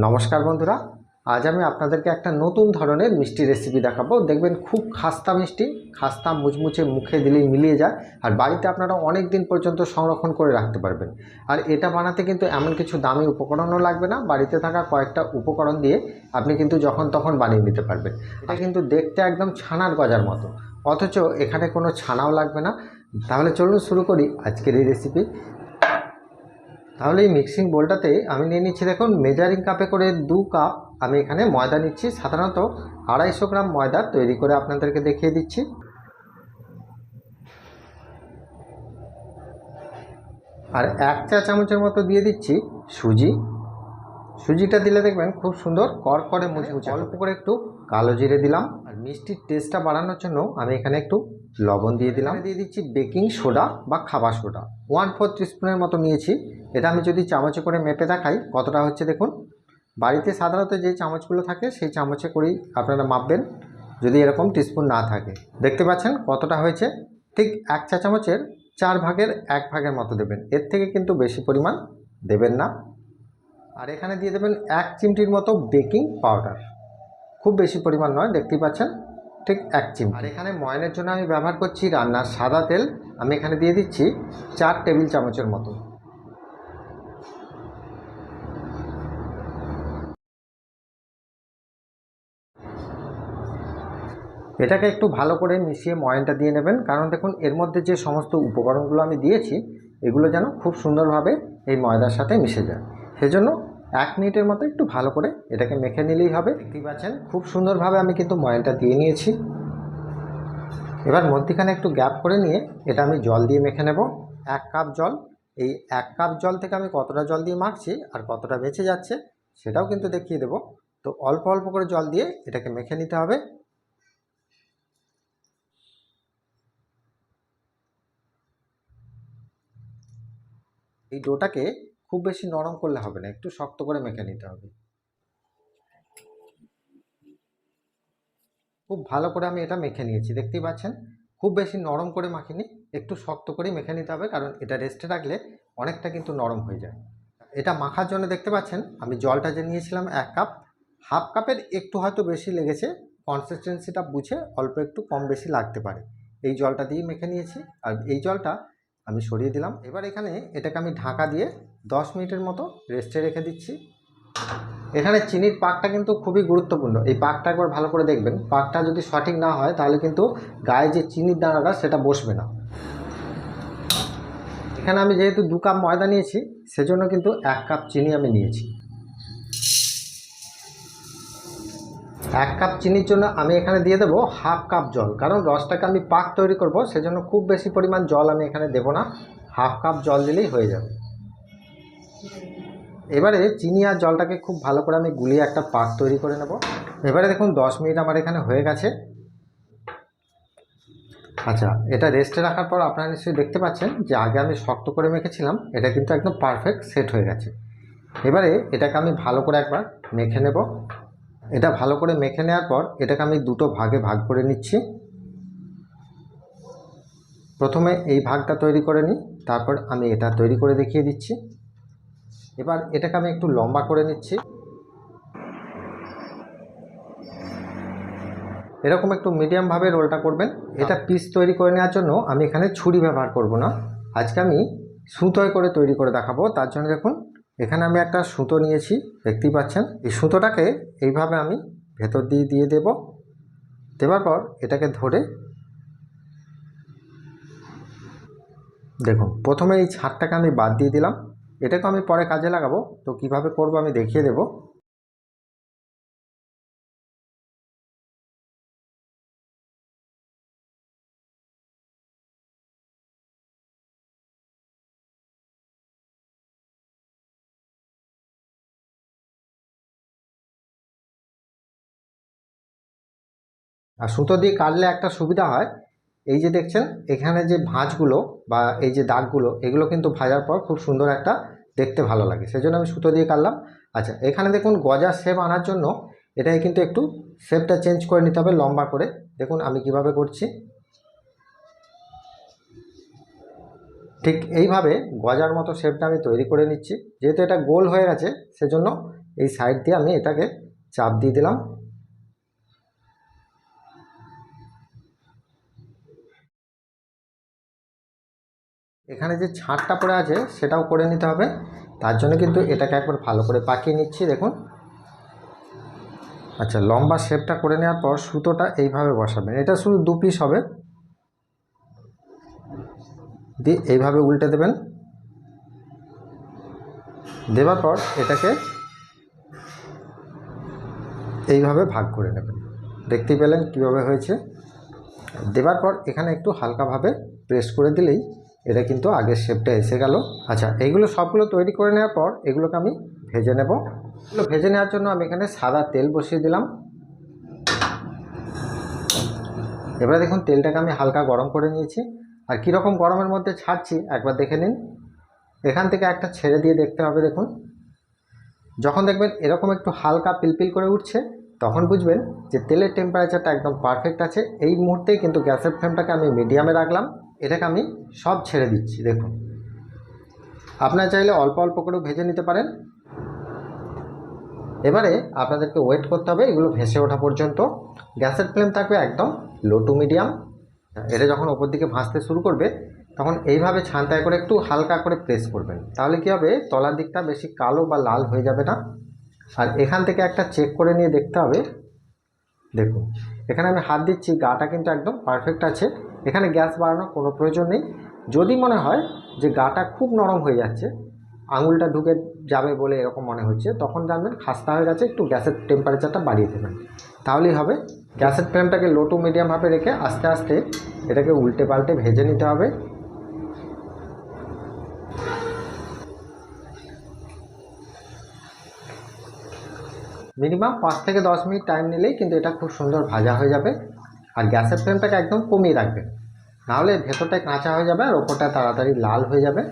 নমস্কার বন্ধুরা, আজ আমি আপনাদেরকে একটা নতুন ধরনের মিষ্টি রেসিপি দেখাবো। দেখবেন খুব খাস্তা মিষ্টি, খাস্তা মুচমুচে, মুখে দিলেই মিলিয়ে যায়। আর বাড়িতে আপনারা অনেক দিন পর্যন্ত সংরক্ষণ করে রাখতে পারবেন। আর এটা বানাতে কিন্তু এমন কিছু দামি উপকরণও লাগবে না, বাড়িতে থাকা কয়েকটা উপকরণ দিয়ে আপনি কিন্তু যখন তখন বানিয়ে নিতে পারবেন। এটা কিন্তু দেখতে একদম ছানার গজার মতো, অথচ এখানে কোনো ছানাও লাগবে না। তাহলে চলুন শুরু করি আজকের এই রেসিপি। তাহলে এই মিক্সিং বোলটাতে আমি নিয়ে নিচ্ছি, দেখুন মেজারিং কাপে করে 2 কাপ আমি এখানে ময়দা নিচ্ছি। সাধারণত 250 গ্রাম ময়দা তৈরি করে আপনাদেরকে দেখিয়ে দিচ্ছি। আর 1 চা চামচের মতো দিয়ে দিচ্ছি সুজি। সুজিটা দিলে দেখবেন খুব সুন্দর করকরে মুচমুচে। অল্প করে একটু কালো জিরে দিলাম। আর মিষ্টির টেস্টটা বাড়ানোর জন্য আমি এখানে একটু লবণ দিয়ে দিলাম। দিয়ে দিচ্ছি বেকিং সোডা বা খাবার সোডা, 1/4 টিস্পুনের মতো নিয়েছি। এটা আমি যদি চামচে করে মেপে দেখাই কতটা হচ্ছে দেখুন। বাড়িতে সাধারণত যে চামচগুলো থাকে সেই চামচে করেই আপনারা মাপবেন, যদি এরকম টিস্পুন না থাকে। দেখতে পাচ্ছেন কতটা হয়েছে। ঠিক 1 চা চামচের 4 ভাগের 1 ভাগের মতো দেবেন, এর থেকে কিন্তু বেশি পরিমাণ দেবেন না। আর এখানে দিয়ে দেবেন 1 চিমটির মতো বেকিং পাউডার, খুব বেশি পরিমাণ নয়, দেখতেই পাচ্ছেন ঠিক 1 চিমটি। আর এখানে ময়ানের জন্য আমি ব্যবহার করছি রান্নার সাদা তেল। আমি এখানে দিয়ে দিচ্ছি 4 টেবিল চামচের মতো। এটাকে একটু ভালো করে মিশিয়ে ময়ানটা দিয়ে নেবেন, কারণ দেখুন এর মধ্যে যে সমস্ত উপকরণগুলো আমি দিয়েছি এগুলো যেন খুব সুন্দরভাবে এই ময়দার সাথে মিশে যায়। সেজন্য 1 মিনিটের মতো একটু ভালো করে এটাকে মেখে নিলেই হবে। দেখতেই পাচ্ছেন খুব সুন্দরভাবে আমি কিন্তু ময়ানটা দিয়ে নিয়েছি। এবার মধ্যিখানে একটু গ্যাপ করে নিয়ে এটা আমি জল দিয়ে মেখে নেব। 1 কাপ জল। এই 1 কাপ জল থেকে আমি কতটা জল দিয়ে মাখছি আর কতটা বেঁচে যাচ্ছে সেটাও কিন্তু দেখিয়ে দেব। তো অল্প অল্প করে জল দিয়ে এটাকে মেখে নিতে হবে। এই ডোটাকে খুব বেশি নরম করলে হবে না, একটু শক্ত করে মেখে নিতে হবে। খুব ভালো করে আমি এটা মেখে নিয়েছি, দেখতেই পাচ্ছেন। খুব বেশি নরম করে মাখিনি, একটু শক্ত করে মেখে নিতে হবে, কারণ এটা রেস্টে রাখলে অনেকটা কিন্তু নরম হয়ে যায়। এটা মাখার জন্য দেখতে পাচ্ছেন আমি জলটা যে নিয়েছিলাম 1 কাপ, হাফ কাপের একটু হয়তো বেশি লেগেছে। কনসিস্টেন্সিটা বুঝে অল্প একটু কম বেশি লাগতে পারে। এই জলটা দিয়ে মেখে নিয়েছি আর এই জলটা আমি সরিয়ে দিলাম। এবার এখানে এটাকে আমি ঢাকা দিয়ে 10 মিনিটের মতো রেস্টে রেখে দিচ্ছি। এখানে চিনির পাকটা কিন্তু খুবই গুরুত্বপূর্ণ। এই পাকটা একবার ভালো করে দেখবেন, পাকটা যদি সঠিক না হয় তাহলে কিন্তু গায়ে যে চিনির দানাটা সেটা বসবে না। এখানে আমি যেহেতু 2 কাপ ময়দা নিয়েছি সেজন্য কিন্তু 1 কাপ চিনি আমি নিয়েছি। 1 কাপ চিনির জন্য আমি এখানে দিয়ে দেবো হাফ কাপ জল, কারণ রসটাকে আমি পাক তৈরি করব, সেজন্য খুব বেশি পরিমাণ জল আমি এখানে দেবো না। হাফ কাপ জল দিলেই হয়ে যাবে। এবারে চিনি আর জলটাকে খুব ভালো করে আমি গুলিয়ে একটা পাক তৈরি করে নেব। এবারে দেখুন 10 মিনিট আমার এখানে হয়ে গেছে। আচ্ছা, এটা রেস্টে রাখার পর আপনারা নিশ্চয়ই দেখতে পাচ্ছেন যে আগে আমি শক্ত করে মেখেছিলাম, এটা কিন্তু একদম পারফেক্ট সেট হয়ে গেছে। এবারে এটাকে আমি ভালো করে একবার মেখে নেব। এটা ভালো করে মেখে নেওয়ার পর এটাকে আমি দুটো ভাগে ভাগ করে নিচ্ছি। প্রথমে এই ভাগটা তৈরি করে নিই, তারপর আমি এটা তৈরি করে দেখিয়ে দিচ্ছি। এবার এটাকে আমি একটু লম্বা করে নিচ্ছি। এরকম একটু মিডিয়ামভাবে রোলটা করবেন। এটা পিস তৈরি করে নেওয়ার জন্য আমি এখানে ছুরি ব্যবহার করব না, আজকে আমি সুতোয় করে তৈরি করে দেখাবো। তার জন্য দেখুন এখানে আমি একটা সুতো নিয়েছি, দেখতেই পাচ্ছেন। এই সুতোটাকে এইভাবে আমি ভেতর দিয়ে দিয়ে দেব। দেওয়ার পর এটাকে ধরে দেখুন প্রথমে এই ছাড়টাকে আমি বাদ দিয়ে দিলাম। এটাকে আমি পরে কাজে লাগাবো, তো কিভাবে করব আমি দেখিয়ে দেব। আর সুতো দিয়ে কাটলে একটা সুবিধা হয়, এই যে দেখছেন এখানে যে ভাঁজগুলো বা এই যে দাগগুলো, এগুলো কিন্তু ভাজার পর খুব সুন্দর একটা দেখতে ভালো লাগে, সেজন্য আমি সুতো দিয়ে কাটলাম। আচ্ছা, এখানে দেখুন গজার শেপ আনার জন্য এটাকে কিন্তু একটু শেপটা চেঞ্জ করে নিতে হবে লম্বা করে। দেখুন আমি কিভাবে করছি, ঠিক এইভাবে গজার মতো শেপটা আমি তৈরি করে নিচ্ছি। যেহেতু এটা গোল হয়ে গেছে সেজন্য এই সাইড দিয়ে আমি এটাকে চাপ দিয়ে দিলাম। এখানে যে ছাঁটটা পড়ে আছে সেটাও করে নিতে হবে, তার জন্য কিন্তু এটাকে একবার ভালো করে পাকিয়ে নিচ্ছি। দেখুন, আচ্ছা, লম্বা শেপটা করে নেওয়ার পর সুতোটা এইভাবে বসাবেন। এটা শুধু 2 পিস হবে, দিয়ে এইভাবে উল্টে দেবেন। দেওয়ার পর এটাকে এইভাবে ভাগ করে নেবেন। দেখতেই পেলেন কীভাবে হয়েছে। দেওয়ার পর এখানে একটু হালকাভাবে প্রেস করে দিলেই এটা কিন্তু আগের শেপটা এসে গেল। আচ্ছা, এইগুলো সবগুলো তৈরি করে নেওয়ার পর এগুলোকে আমি ভেজে নেব। এগুলো ভেজে নেওয়ার জন্য আমি এখানে সাদা তেল বসিয়ে দিলাম। এবারে দেখুন তেলটাকে আমি হালকা গরম করে নিয়েছি। আর কীরকম গরমের মধ্যে ছাড়ছি একবার দেখে নিন। এখান থেকে একটা ছেড়ে দিয়ে দেখতে হবে। দেখুন, যখন দেখবেন এরকম একটু হালকা পিলপিল করে উঠছে তখন বুঝবেন যে তেলের টেম্পারেচারটা একদম পারফেক্ট আছে। এই মুহূর্তেই কিন্তু গ্যাসের ফ্লেমটাকে আমি মিডিয়ামে রাখলাম। এটাকে আমি সব ছেড়ে দিচ্ছি। দেখুন, আপনারা চাইলে অল্প অল্প করেও ভেজে নিতে পারেন। এবারে আপনাদেরকে ওয়েট করতে হবে এগুলো ভেসে ওঠা পর্যন্ত। গ্যাসের ফ্লেম থাকবে একদম লো টু মিডিয়াম। এটা যখন ওপর দিকে ভাসতে শুরু করবে তখন এইভাবে ছান্তায় করে একটু হালকা করে প্রেস করবেন, তাহলে কী হবে, তলার দিকটা বেশি কালো বা লাল হয়ে যাবে না। আর এখান থেকে একটা চেক করে নিয়ে দেখতে হবে। দেখুন, এখানে আমি হাত দিচ্ছি, গাটা কিন্তু একদম পারফেক্ট আছে। এখানে গ্যাস বাড়ানোর কোনো প্রয়োজন নেই। যদি মনে হয় যে গাটা খুব নরম হয়ে যাচ্ছে, আঙুলটা ঢুকে যাবে বলে এরকম মনে হচ্ছে, তখন জানবেন খাস্তা হয়ে গেছে, একটু গ্যাসের টেম্পারেচারটা বাড়িয়ে দেবেন, তাহলেই হবে। গ্যাসের ফ্লেমটাকে লো টু মিডিয়ামভাবে রেখে আস্তে আস্তে এটাকে উল্টে পাল্টে ভেজে নিতে হবে। মিনিমাম 5 থেকে 10 মিনিট টাইম নিলেই কিন্তু এটা খুব সুন্দর ভাজা হয়ে যাবে। আর গ্যাসের ফ্লেমটাকে একদম কমিয়ে রাখবেন, নাহলে ভেতরটায় কাঁচা হয়ে যাবে আর ওপরটা তাড়াতাড়ি লাল হয়ে যাবে।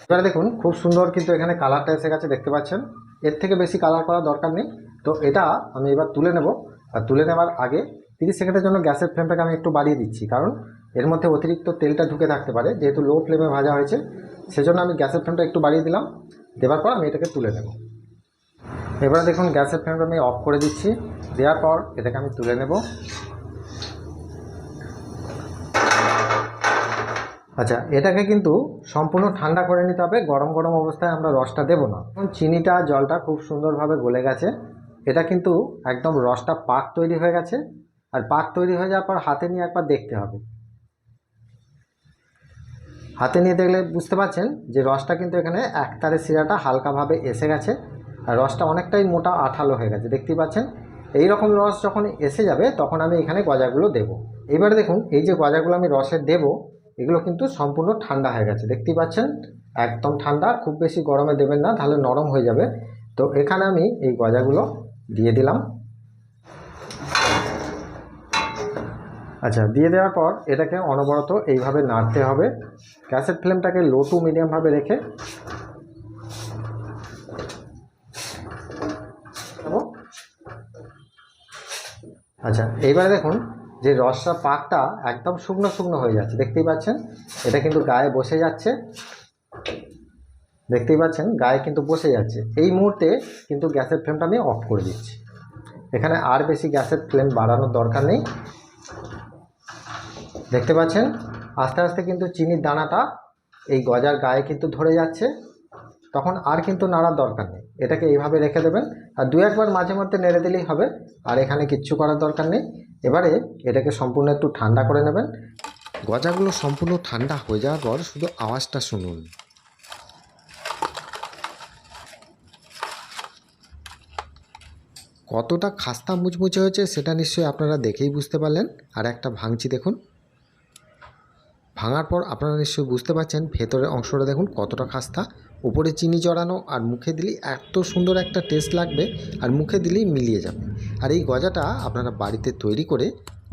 এবারে দেখুন খুব সুন্দর কিন্তু এখানে কালারটা এসে গেছে, দেখতে পাচ্ছেন। এর থেকে বেশি কালার করার দরকার নেই। তো এটা আমি এবার তুলে নেব। আর তুলে নেওয়ার আগে 30 সেকেন্ডের জন্য গ্যাসের ফ্লেমটাকে আমি একটু বাড়িয়ে দিচ্ছি, কারণ এর মধ্যে অতিরিক্ত তেলটা ঢুকে থাকতে পারে। যেহেতু লো ফ্লেমে ভাজা হয়েছে সেজন্য আমি গ্যাসের ফ্লেমটা একটু বাড়িয়ে দিলাম। দেওয়ার পর আমি এটাকে তুলে নেব। এবারে দেখুন গ্যাসের ফ্লেমটা আমি অফ করে দিচ্ছি। দেওয়ার পর এটাকে আমি তুলে নেব। আচ্ছা, এটাকে কিন্তু সম্পূর্ণ ঠান্ডা করে নিতে হবে। গরম গরম অবস্থায় আমরা রসটা দেবো না। এখন চিনিটা জলটা খুব সুন্দরভাবে গলে গেছে। এটা কিন্তু একদম রসটা পাক তৈরি হয়ে গেছে। আর পাক তৈরি হয়ে যাওয়ার পর হাতে নিয়ে একবার দেখতে হবে। হাতে নিয়ে দেখলে বুঝতে পারছেন যে রসটা কিন্তু এখানে একতারে শিরাটা হালকাভাবে এসে গেছে। আর রসটা অনেকটাই মোটা আঠালো হয়ে গেছে, দেখতেই পাচ্ছেন। এই রকম রস যখন এসে যাবে তখন আমি এখানে গজাগুলো দেব। এবারে দেখুন এই যে গজাগুলো আমি রসের দেব, এগুলো কিন্তু সম্পূর্ণ ঠান্ডা হয়ে গেছে, দেখতেই পাচ্ছেন। একদম ঠান্ডা, খুব বেশি গরমে দেবেন না, তাহলে নরম হয়ে যাবে। তো এখানে আমি এই গজাগুলো দিয়ে দিলাম। আচ্ছা, দিয়ে দেওয়ার পর এটাকে অনবরত এইভাবে নাড়তে হবে। গ্যাসের ফ্লেমটাকে লো টু মিডিয়ামভাবে রেখে। আচ্ছা, এইবারে দেখুন যে রসটা পাকটা একদম শুকনো শুকনো হয়ে যাচ্ছে, দেখতেই পাচ্ছেন। এটা কিন্তু গায়ে বসে যাচ্ছে, দেখতেই পাচ্ছেন গায়ে কিন্তু বসে যাচ্ছে। এই মুহূর্তে কিন্তু গ্যাসের ফ্লেমটা আমি অফ করে দিচ্ছি। এখানে আর বেশি গ্যাসের ফ্লেম বাড়ানোর দরকার নেই। দেখতে পাচ্ছেন আস্তে আস্তে কিন্তু চিনির দানাটা এই গজার গায়ে কিন্তু ধরে যাচ্ছে। তখন আর কিন্তু নাড়ার দরকার নেই, এটাকে এইভাবে রেখে দেবেন। আর দু একবার মাঝে মধ্যে নেড়ে দিলেই হবে, আর এখানে কিচ্ছু করার দরকার নেই। এবারে এটাকে সম্পূর্ণ একটু ঠান্ডা করে নেবেন। গজাগুলো সম্পূর্ণ ঠান্ডা হয়ে যাওয়ার পর শুধু আওয়াজটা শুনুন। কতটা খাস্তা মুচমুচে হয়েছে সেটা নিশ্চয়ই আপনারা দেখেই বুঝতে পারলেন। আর একটা ভাঙছি দেখুন, ভাঙার পর আপনারা নিশ্চয়ই বুঝতে পারছেন ভেতরের অংশটা দেখুন কতটা খাস্তা। উপরে চিনি জড়ানো, আর মুখে দিলেই এত সুন্দর একটা টেস্ট লাগবে, আর মুখে দিলেই মিলিয়ে যাবে। আর এই গজাটা আপনারা বাড়িতে তৈরি করে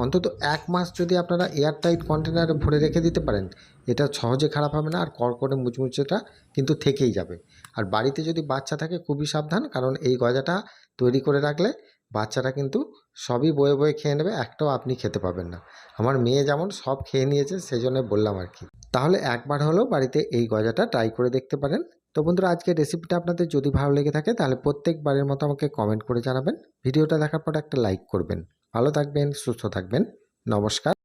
অন্তত 1 মাস যদি আপনারা এয়ারটাইট কন্টেনারে ভরে রেখে দিতে পারেন, এটা সহজে খারাপ হবে না। আর কড়কড়ে মুচমুচেটা কিন্তু থেকেই যাবে। আর বাড়িতে যদি বাচ্চা থাকে খুবই সাবধান, কারণ এই গজাটা তৈরি করে রাখলে বাচ্চারা কিন্তু সবই বয়ে বয়ে খেয়ে নেবে, একটাও আপনি খেতে পাবেন না। আমার মেয়ে যেমন সব খেয়ে নিয়েছে, সেই জন্য বললাম আর কি। তাহলে একবার হলেও বাড়িতে এই গজাটা ট্রাই করে দেখতে পারেন। তো বন্ধুরা, আজকের রেসিপিটা আপনাদের যদি ভালো লেগে থাকে তাহলে প্রত্যেকবারের মতো আমাকে কমেন্ট করে জানাবেন। ভিডিওটা দেখার পর একটা লাইক করবেন। ভালো থাকবেন, সুস্থ থাকবেন। নমস্কার।